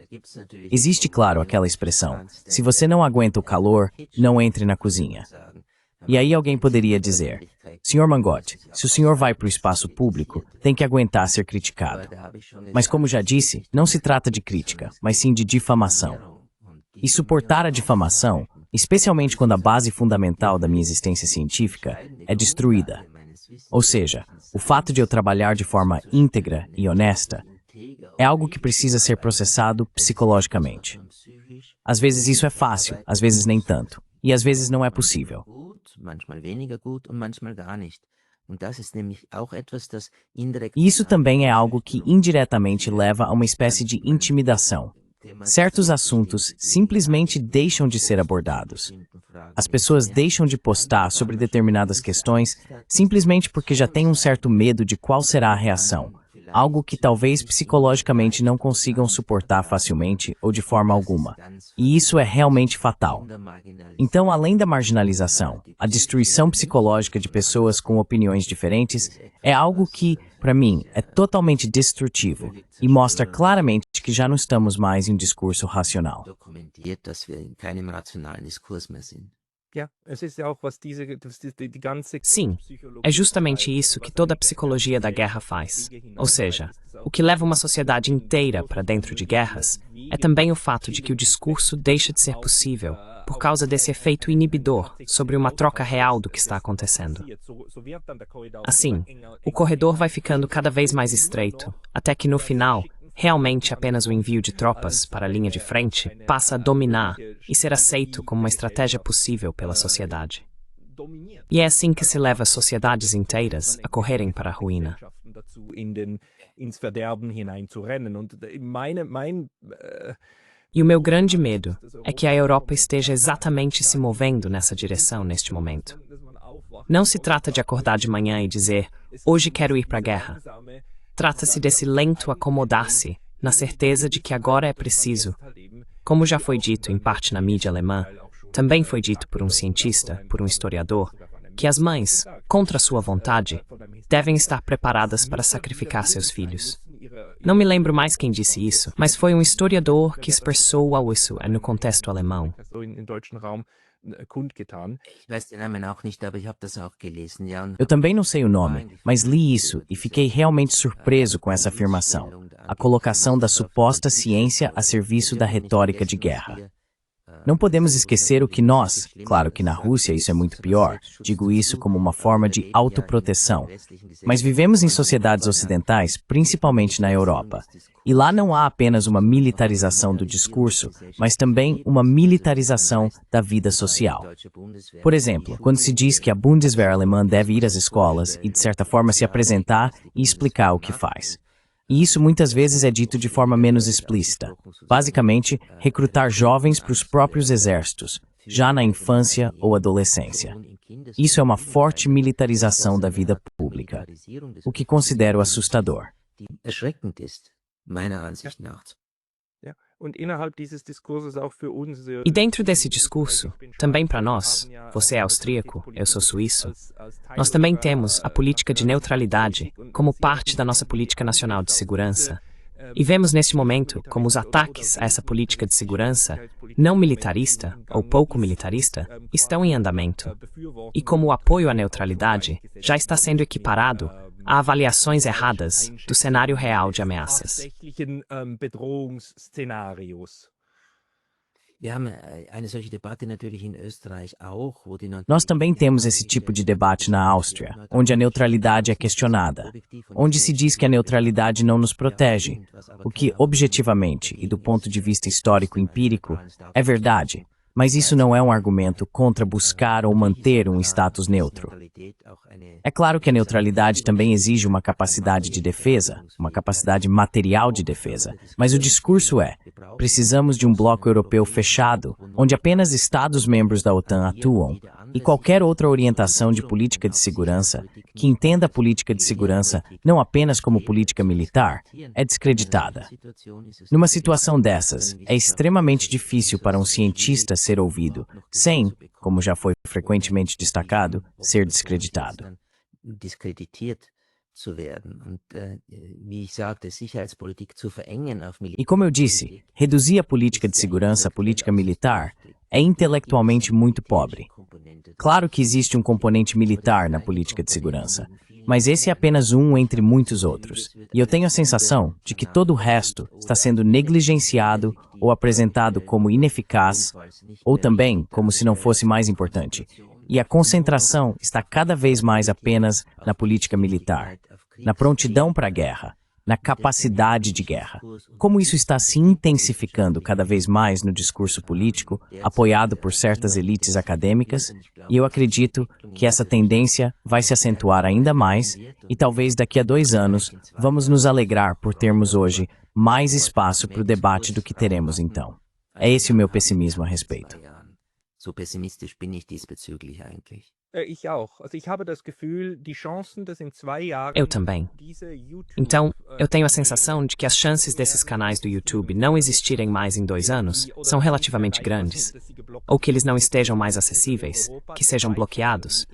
Existe, claro, aquela expressão, se você não aguenta o calor, não entre na cozinha. E aí alguém poderia dizer, Sr. Mangotti, se o senhor vai para o espaço público, tem que aguentar ser criticado. Mas como já disse, não se trata de crítica, mas sim de difamação. E suportar a difamação, especialmente quando a base fundamental da minha existência científica é destruída. Ou seja, o fato de eu trabalhar de forma íntegra e honesta é algo que precisa ser processado psicologicamente. Às vezes isso é fácil, às vezes nem tanto. E às vezes não é possível. E isso também é algo que indiretamente leva a uma espécie de intimidação. Certos assuntos simplesmente deixam de ser abordados. As pessoas deixam de postar sobre determinadas questões simplesmente porque já têm um certo medo de qual será a reação, algo que talvez psicologicamente não consigam suportar facilmente ou de forma alguma. E isso é realmente fatal. Então, além da marginalização, a destruição psicológica de pessoas com opiniões diferentes é algo que, para mim, é totalmente destrutivo e mostra claramente que já não estamos mais em um discurso racional. Sim, é justamente isso que toda a psicologia da guerra faz. Ou seja, o que leva uma sociedade inteira para dentro de guerras é também o fato de que o discurso deixa de ser possível por causa desse efeito inibidor sobre uma troca real do que está acontecendo. Assim, o corredor vai ficando cada vez mais estreito, até que no final, realmente apenas o envio de tropas para a linha de frente passa a dominar e ser aceito como uma estratégia possível pela sociedade. E é assim que se leva as sociedades inteiras a correrem para a ruína. E o meu grande medo é que a Europa esteja exatamente se movendo nessa direção neste momento. Não se trata de acordar de manhã e dizer, hoje quero ir para a guerra. Trata-se desse lento acomodar-se, na certeza de que agora é preciso. Como já foi dito em parte na mídia alemã, também foi dito por um cientista, por um historiador, que as mães, contra sua vontade, devem estar preparadas para sacrificar seus filhos. Não me lembro mais quem disse isso, mas foi um historiador que expressou isso no contexto alemão. Ich weiß den Namen auch nicht, aber ich habe das auch gelesen. Ja, und Eu também não sei o nome, mas li isso e fiquei realmente surpreso com essa afirmação, a colocação da suposta ciência a serviço da retórica de guerra. Não podemos esquecer o que nós, claro que na Rússia isso é muito pior, digo isso como uma forma de autoproteção, mas vivemos em sociedades ocidentais, principalmente na Europa, e lá não há apenas uma militarização do discurso, mas também uma militarização da vida social. Por exemplo, quando se diz que a Bundeswehr alemã deve ir às escolas e de certa forma se apresentar e explicar o que faz. E isso muitas vezes é dito de forma menos explícita. Basicamente, recrutar jovens para os próprios exércitos, já na infância ou adolescência. Isso é uma forte militarização da vida pública, o que considero assustador. die erschreckend ist, meiner Ansicht nach. E dentro desse discurso, também para nós, você é austríaco, eu sou suíço, nós também temos a política de neutralidade como parte da nossa política nacional de segurança. E vemos neste momento como os ataques a essa política de segurança, não militarista ou pouco militarista, estão em andamento. E como o apoio à neutralidade já está sendo equiparado a avaliações erradas do cenário real de ameaças. Wir haben eine solche Debatte natürlich in Österreich auch, wo die Nós também temos esse tipo de debate na Áustria, onde a neutralidade é questionada, onde se diz que a neutralidade não nos protege, o que, objetivamente e do ponto de vista histórico empírico, é verdade, mas isso não é um argumento contra buscar ou manter um status neutro. É claro que a neutralidade também exige uma capacidade de defesa, uma capacidade material de defesa, mas o discurso é: precisamos de um bloco europeu fechado, onde apenas Estados-membros da OTAN atuam, e qualquer outra orientação de política de segurança, que entenda a política de segurança não apenas como política militar, é descreditada. Numa situação dessas, é extremamente difícil para um cientista ser ouvido, sem, como já foi frequentemente destacado, ser descreditado. diskreditiert zu werden und, wie ich sagte, Sicherheitspolitik zu verengen auf E como eu disse, reduzir a política de segurança à política militar é intelectualmente muito pobre. Claro que existe um componente militar na política de segurança, mas esse é apenas um entre muitos outros. E eu tenho a sensação de que todo o resto está sendo negligenciado ou apresentado como ineficaz, ou também como se não fosse mais importante. E a concentração está cada vez mais apenas na política militar, na prontidão para a guerra, na capacidade de guerra. Como isso está se intensificando cada vez mais no discurso político, apoiado por certas elites acadêmicas, e eu acredito que essa tendência vai se acentuar ainda mais, e talvez daqui a 2 anos vamos nos alegrar por termos hoje mais espaço para o debate do que teremos então. É esse o meu pessimismo a respeito. So pessimistisch bin ich diesbezüglich eigentlich. Eu também. Então, eu tenho a sensação de que as chances desses canais do YouTube não existirem mais em 2 anos são relativamente grandes, ou que eles não estejam mais acessíveis, que sejam bloqueados.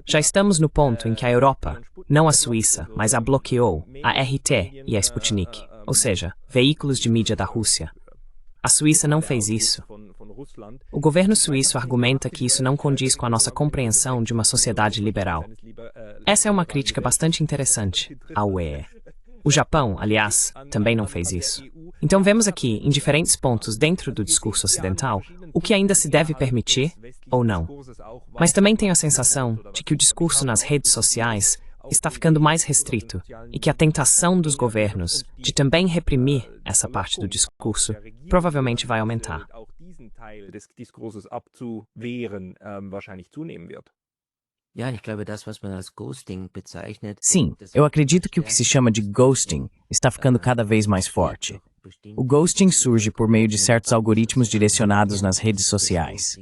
Já estamos no ponto em que a Europa, não a Suíça, mas a bloqueou, a RT e a Sputnik, ou seja, veículos de mídia da Rússia. A Suíça não fez isso. O governo suíço argumenta que isso não condiz com a nossa compreensão de uma sociedade liberal. Essa é uma crítica bastante interessante ao UE. O Japão, aliás, também não fez isso. Então vemos aqui, em diferentes pontos dentro do discurso ocidental, o que ainda se deve permitir ou não. Mas também tenho a sensação de que o discurso nas redes sociais está ficando mais restrito e que a tentação dos governos de também reprimir essa parte do discurso provavelmente vai aumentar. Ja, ich glaube, das, was man als Ghosting bezeichnet. Sim, eu acredito que o que se chama de ghosting está ficando cada vez mais forte. O ghosting surge por meio de certos algoritmos direcionados nas redes sociais.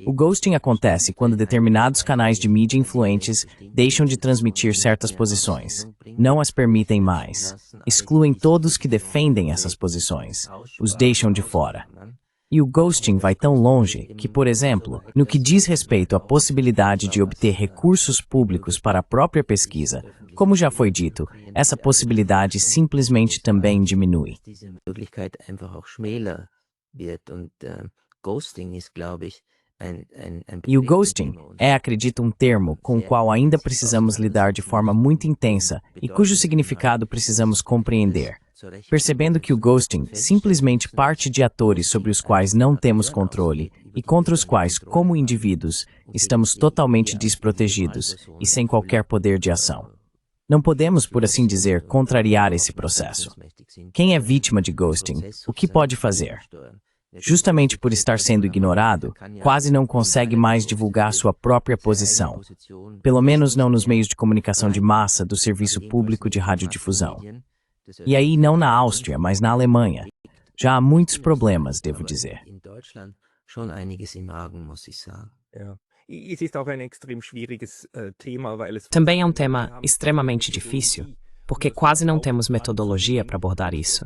O ghosting acontece quando determinados canais de mídia influentes deixam de transmitir certas posições, não as permitem mais, excluem todos que defendem essas posições, os deixam de fora. E o ghosting vai tão longe que, por exemplo, no que diz respeito à possibilidade de obter recursos públicos para a própria pesquisa, como já foi dito, essa possibilidade simplesmente também diminui. Diese Möglichkeit einfach auch schmäler wird und Ghosting ist, glaube ich, ein E o Problem, ghosting mit dem wir uns é, acredito, um termo com o qual ainda precisamos lidar de forma muito intensa e cujo significado precisamos compreender, percebendo que o ghosting simplesmente parte de atores sobre os quais não temos controle e contra os quais, como indivíduos, estamos totalmente desprotegidos e sem qualquer poder de ação. Não podemos, por assim dizer, contrariar esse processo. Quem é vítima de ghosting, o que pode fazer? Justamente por estar sendo ignorado, quase não consegue mais divulgar sua própria posição, pelo menos não nos meios de comunicação de massa do serviço público de radiodifusão. E aí não na Áustria, mas na Alemanha. Já há muitos problemas, devo dizer. In Deutschland schon einiges im Argen, muss ich sagen. Ja. Es ist auch ein extrem schwieriges Thema, weil es Também é um tema extremamente difícil, porque quase não temos metodologia para abordar isso.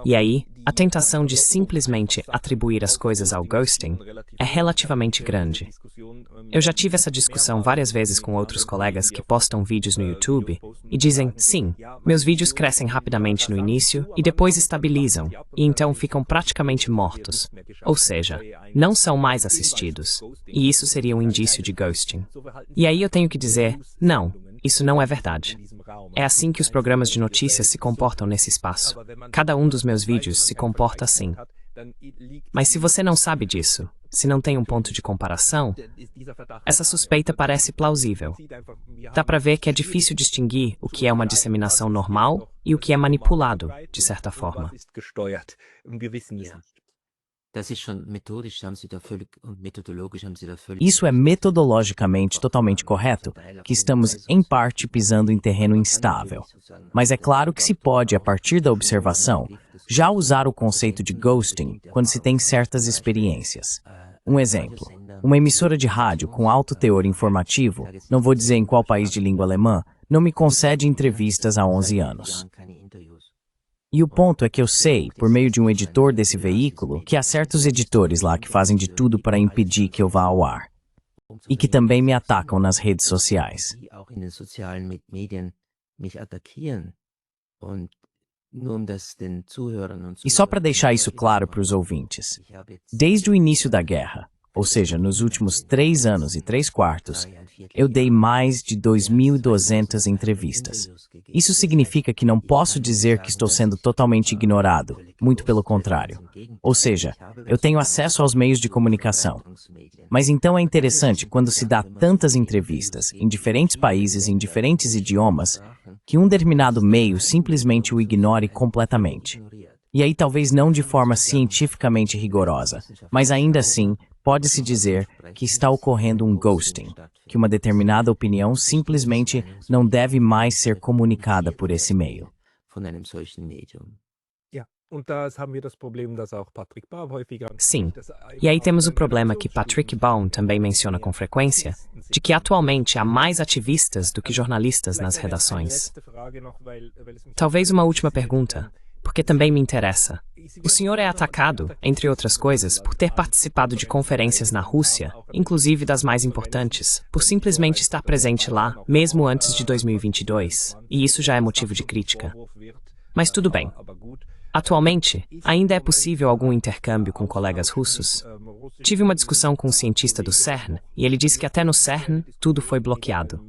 E aí, a tentação de simplesmente atribuir as coisas ao ghosting é relativamente grande. Eu já tive essa discussão várias vezes com outros colegas que postam vídeos no YouTube e dizem, sim, meus vídeos crescem rapidamente no início e depois estabilizam, e então ficam praticamente mortos. Ou seja, não são mais assistidos. E isso seria um indício de ghosting. E aí eu tenho que dizer, não, isso não é verdade. É assim que os programas de notícias se comportam nesse espaço. Cada um dos meus vídeos se comporta assim. Mas se você não sabe disso, se não tem um ponto de comparação, essa suspeita parece plausível. Dá para ver que é difícil distinguir o que é uma disseminação normal e o que é manipulado, de certa forma. Das ist schon methodisch, haben Sie da völlig, und methodologisch haben Sie da völlig. Isso é metodologicamente totalmente correto, que estamos, em parte, pisando em terreno instável. Mas é claro que se pode, a partir da observação, já usar o conceito de ghosting quando se tem certas experiências. Um exemplo, uma emissora de rádio com alto teor informativo, não vou dizer em qual país de língua alemã, não me concede entrevistas há 11 anos. E o ponto é que eu sei, por meio de um editor desse veículo, que há certos editores lá que fazem de tudo para impedir que eu vá ao ar. E que também me atacam nas redes sociais. Die auch in den sozialen Medien mich attackieren. Und nur um das den Zuhörern und E só para deixar isso claro para os ouvintes, desde o início da guerra, ou seja, nos últimos 3 anos e 3/4, eu dei mais de 2.200 entrevistas. Isso significa que não posso dizer que estou sendo totalmente ignorado, muito pelo contrário. Ou seja, eu tenho acesso aos meios de comunicação. Mas então é interessante quando se dá tantas entrevistas, em diferentes países, em diferentes idiomas, que um determinado meio simplesmente o ignore completamente. E aí talvez não de forma cientificamente rigorosa, mas ainda assim, pode-se dizer que está ocorrendo um ghosting, que uma determinada opinião simplesmente não deve mais ser comunicada por esse meio. von einem solchen Medium. Ja, und das haben wir das Problem, das auch Patrick Baum häufiger Sim. E aí temos o problema que Patrick Baum também menciona com frequência, de que atualmente há mais ativistas do que jornalistas nas redações. Talvez uma última pergunta, porque também me interessa. O senhor é atacado, entre outras coisas, por ter participado de conferências na Rússia, inclusive das mais importantes, por simplesmente estar presente lá, mesmo antes de 2022, e isso já é motivo de crítica. Mas tudo bem. Atualmente, ainda é possível algum intercâmbio com colegas russos? Tive uma discussão com um cientista do CERN, e ele disse que até no CERN tudo foi bloqueado.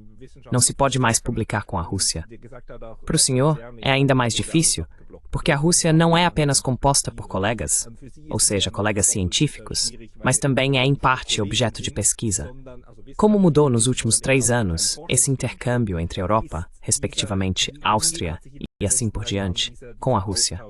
Não se pode mais publicar com a Rússia. Para o senhor, é ainda mais difícil, porque a Rússia não é apenas composta por colegas, ou seja, colegas científicos, mas também é, em parte, objeto de pesquisa. Como mudou nos últimos 3 anos esse intercâmbio entre a Europa, respectivamente Áustria e assim por diante, com a Rússia?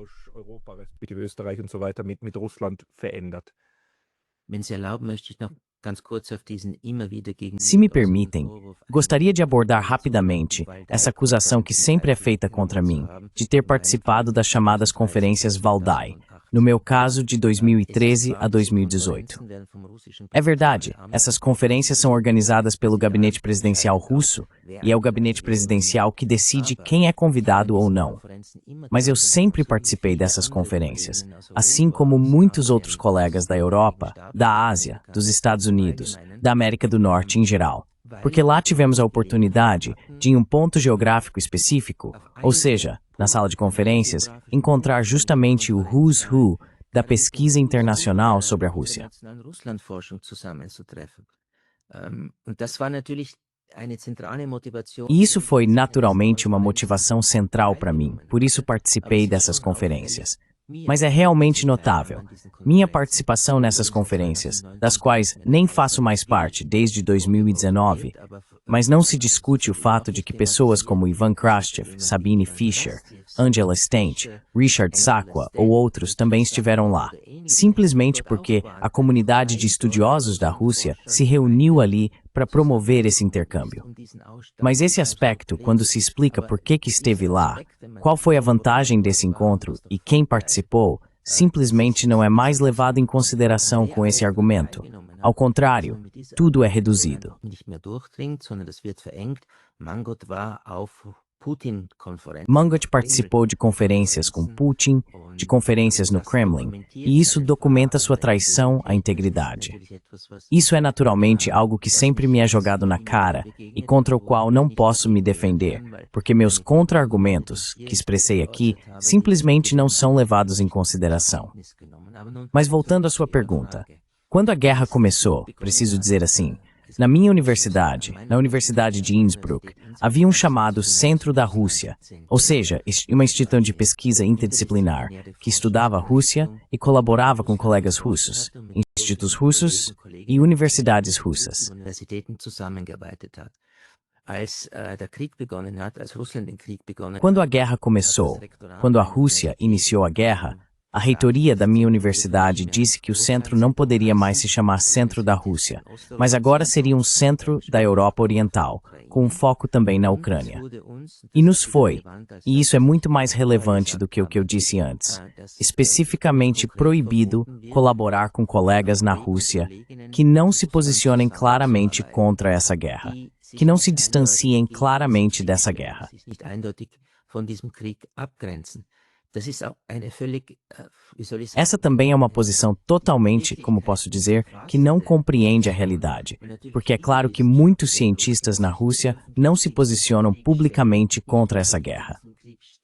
Wenn Sie erlauben, möchte ich noch ganz kurz auf diesen immer wieder gegen Se me permitem, gostaria de abordar rapidamente essa acusação que sempre é feita contra mim, de ter participado das chamadas conferências Valdai, no meu caso de 2013 a 2018. É verdade, essas conferências são organizadas pelo gabinete presidencial russo e é o gabinete presidencial que decide quem é convidado ou não. Mas eu sempre participei dessas conferências, assim como muitos outros colegas da Europa, da Ásia, dos Estados Unidos, da América do Norte em geral. Porque lá tivemos a oportunidade de, em um ponto geográfico específico, ou seja, na sala de conferências, encontrar justamente o who's who da pesquisa internacional sobre a Rússia. E isso foi naturalmente uma motivação central para mim, por isso participei dessas conferências. Mas é realmente notável. Minha participação nessas conferências, das quais nem faço mais parte desde 2019, mas não se discute o fato de que pessoas como Ivan Krastev, Sabine Fischer, Angela Stent, Richard Sakwa ou outros também estiveram lá, simplesmente porque a comunidade de estudiosos da Rússia se reuniu ali para promover esse intercâmbio. Mas esse aspecto, quando se explica por que esteve lá, qual foi a vantagem desse encontro e quem participou, simplesmente não é mais levado em consideração com esse argumento. Ao contrário, tudo é reduzido. Mangot participou de conferências com Putin, de conferências no Kremlin, e isso documenta sua traição à integridade. Isso é naturalmente algo que sempre me é jogado na cara e contra o qual não posso me defender, porque meus contra-argumentos, que expressei aqui, simplesmente não são levados em consideração. Mas voltando à sua pergunta, quando a guerra começou, preciso dizer assim, na minha universidade, na Universidade de Innsbruck, havia um chamado Centro da Rússia, ou seja, uma instituição de pesquisa interdisciplinar, que estudava a Rússia e colaborava com colegas russos, institutos russos e universidades russas. Quando a guerra começou, quando a Rússia iniciou a guerra, a reitoria da minha universidade disse que o centro não poderia mais se chamar Centro da Rússia, mas agora seria um Centro da Europa Oriental, com um foco também na Ucrânia. E nos foi, e isso é muito mais relevante do que o que eu disse antes, especificamente proibido colaborar com colegas na Rússia que não se posicionem claramente contra essa guerra, que não se distanciem claramente dessa guerra. Essa também é uma posição totalmente, como posso dizer, que não compreende a realidade, porque é claro que muitos cientistas na Rússia não se posicionam publicamente contra essa guerra.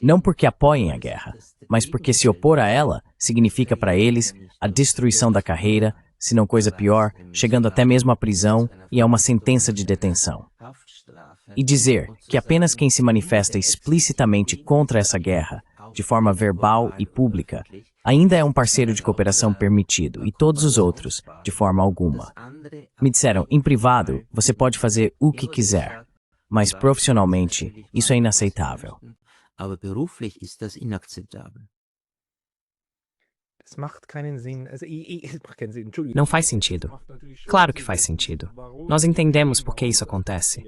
Não porque apoiem a guerra, mas porque se opor a ela significa para eles a destruição da carreira, se não coisa pior, chegando até mesmo à prisão e a uma sentença de detenção. E dizer que apenas quem se manifesta explicitamente contra essa guerra, de forma verbal e pública, ainda é um parceiro de cooperação permitido, e todos os outros, de forma alguma. Me disseram, em privado, você pode fazer o que quiser, mas profissionalmente, isso é inaceitável. Não faz sentido. Claro que faz sentido. Nós entendemos por que isso acontece.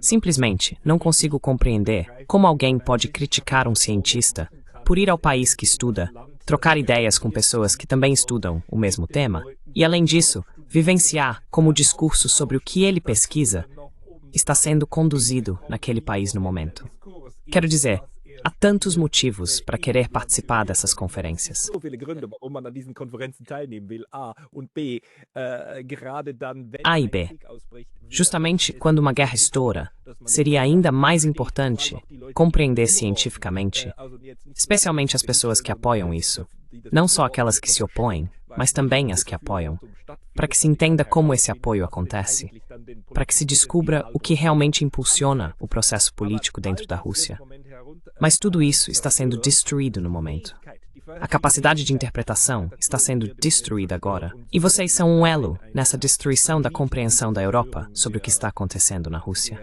Simplesmente, não consigo compreender como alguém pode criticar um cientista por ir ao país que estuda, trocar ideias com pessoas que também estudam o mesmo tema, e além disso, vivenciar como o discurso sobre o que ele pesquisa está sendo conduzido naquele país no momento. Quero dizer, há tantos motivos para querer participar dessas conferências. A e B. Justamente quando uma guerra estoura, seria ainda mais importante compreender cientificamente, especialmente as pessoas que apoiam isso, não só aquelas que se opõem, mas também as que apoiam, para que se entenda como esse apoio acontece, para que se descubra o que realmente impulsiona o processo político dentro da Rússia. Mas tudo isso está sendo destruído no momento. A capacidade de interpretação está sendo destruída agora. E vocês são um elo nessa destruição da compreensão da Europa sobre o que está acontecendo na Rússia.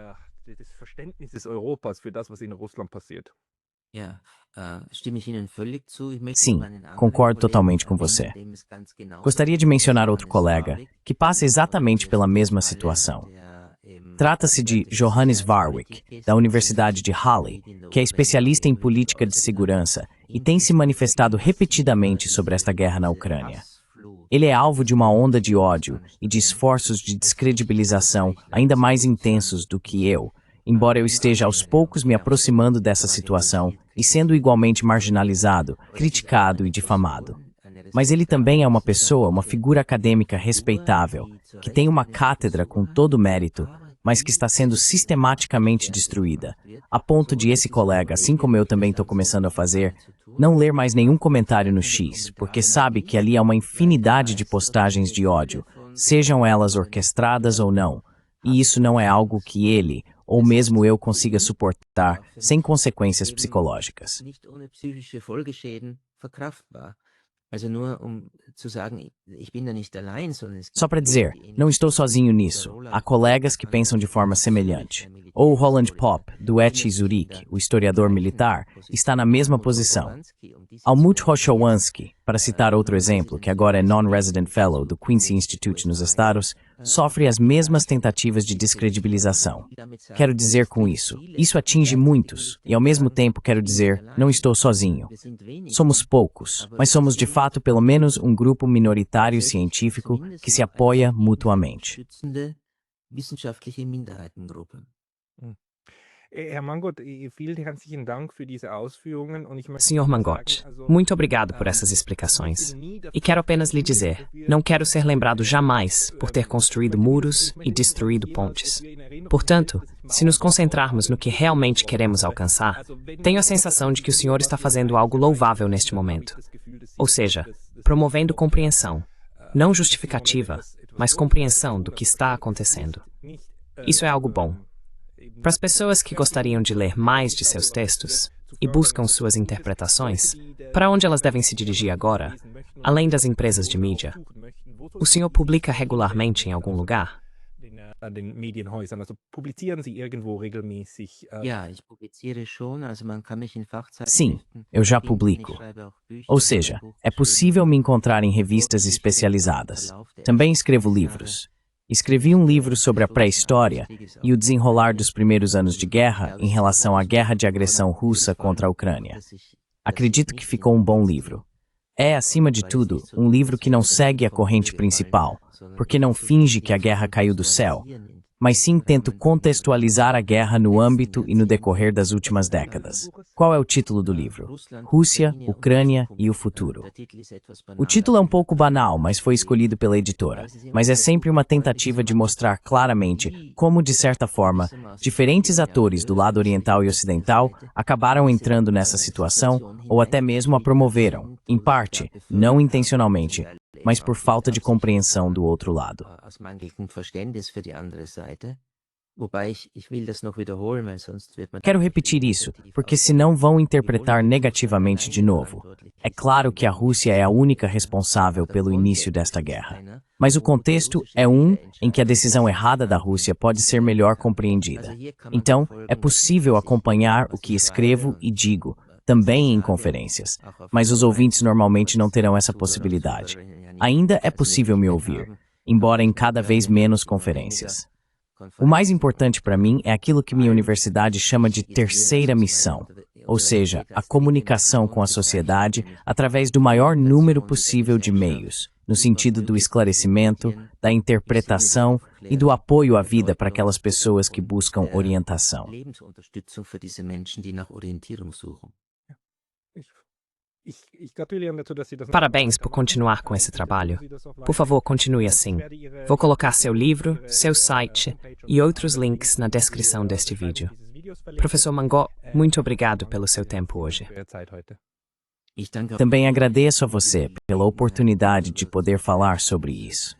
Sim, concordo totalmente com você. Gostaria de mencionar outro colega que passa exatamente pela mesma situação. Trata-se de Johannes Warwick, da Universidade de Halle, que é especialista em política de segurança e tem se manifestado repetidamente sobre esta guerra na Ucrânia. Ele é alvo de uma onda de ódio e de esforços de descredibilização ainda mais intensos do que eu, embora eu esteja aos poucos me aproximando dessa situação e sendo igualmente marginalizado, criticado e difamado. Mas ele também é uma pessoa, uma figura acadêmica respeitável, que tem uma cátedra com todo mérito, mas que está sendo sistematicamente destruída, a ponto de esse colega, assim como eu também estou começando a fazer, não ler mais nenhum comentário no X, porque sabe que ali há uma infinidade de postagens de ódio, sejam elas orquestradas ou não, e isso não é algo que ele, ou mesmo eu, consiga suportar sem consequências psicológicas. Só para dizer, não estou sozinho nisso. Há colegas que pensam de forma semelhante. Ou Roland Popp, do ETH Zurich, o historiador militar, está na mesma posição. Almut Hoshowansky, para citar outro exemplo, que agora é Non-Resident Fellow do Quincy Institute nos Estados, sofre as mesmas tentativas de descredibilização. Quero dizer com isso atinge muitos, e ao mesmo tempo quero dizer, não estou sozinho. Somos poucos, mas somos de fato pelo menos um grupo minoritário científico que se apoia mutuamente. Herr Mangot, vielen herzlichen Dank für diese Ausführungen und ich möchte Sr. Mangot, muito obrigado por essas explicações. E quero apenas lhe dizer, não quero ser lembrado jamais por ter construído muros e destruído pontes. Portanto, se nos concentrarmos no que realmente queremos alcançar, tenho a sensação de que o senhor está fazendo algo louvável neste momento. Ou seja, promovendo compreensão, não justificativa, mas compreensão do que está acontecendo. Isso é algo bom. Para as pessoas que gostariam de ler mais de seus textos e buscam suas interpretações, para onde elas devem se dirigir agora, além das empresas de mídia? O senhor publica regularmente em algum lugar? Sim, eu já publico. Ou seja, é possível me encontrar em revistas especializadas. Também escrevo livros. Escrevi um livro sobre a pré-história e o desenrolar dos primeiros anos de guerra em relação à guerra de agressão russa contra a Ucrânia. Acredito que ficou um bom livro. É, acima de tudo, um livro que não segue a corrente principal, porque não finge que a guerra caiu do céu, mas sim tento contextualizar a guerra no âmbito e no decorrer das últimas décadas. Qual é o título do livro? Rússia, Ucrânia e o futuro. O título é um pouco banal, mas foi escolhido pela editora. Mas é sempre uma tentativa de mostrar claramente como, de certa forma, diferentes atores do lado oriental e ocidental acabaram entrando nessa situação ou até mesmo a promoveram, em parte, não intencionalmente, mas por falta de compreensão do outro lado. Quero repetir isso, porque senão vão interpretar negativamente de novo. É claro que a Rússia é a única responsável pelo início desta guerra. Mas o contexto é um em que a decisão errada da Rússia pode ser melhor compreendida. Então, é possível acompanhar o que escrevo e digo, também em conferências, mas os ouvintes normalmente não terão essa possibilidade. Ainda é possível me ouvir, embora em cada vez menos conferências. O mais importante para mim é aquilo que minha universidade chama de terceira missão, ou seja, a comunicação com a sociedade através do maior número possível de meios, no sentido do esclarecimento, da interpretação e do apoio à vida para aquelas pessoas que buscam orientação. Parabéns por continuar com esse trabalho. Por favor, continue assim. Vou colocar seu livro, seu site e outros links na descrição deste vídeo. Professor Mangot, muito obrigado pelo seu tempo hoje. Também agradeço a você pela oportunidade de poder falar sobre isso.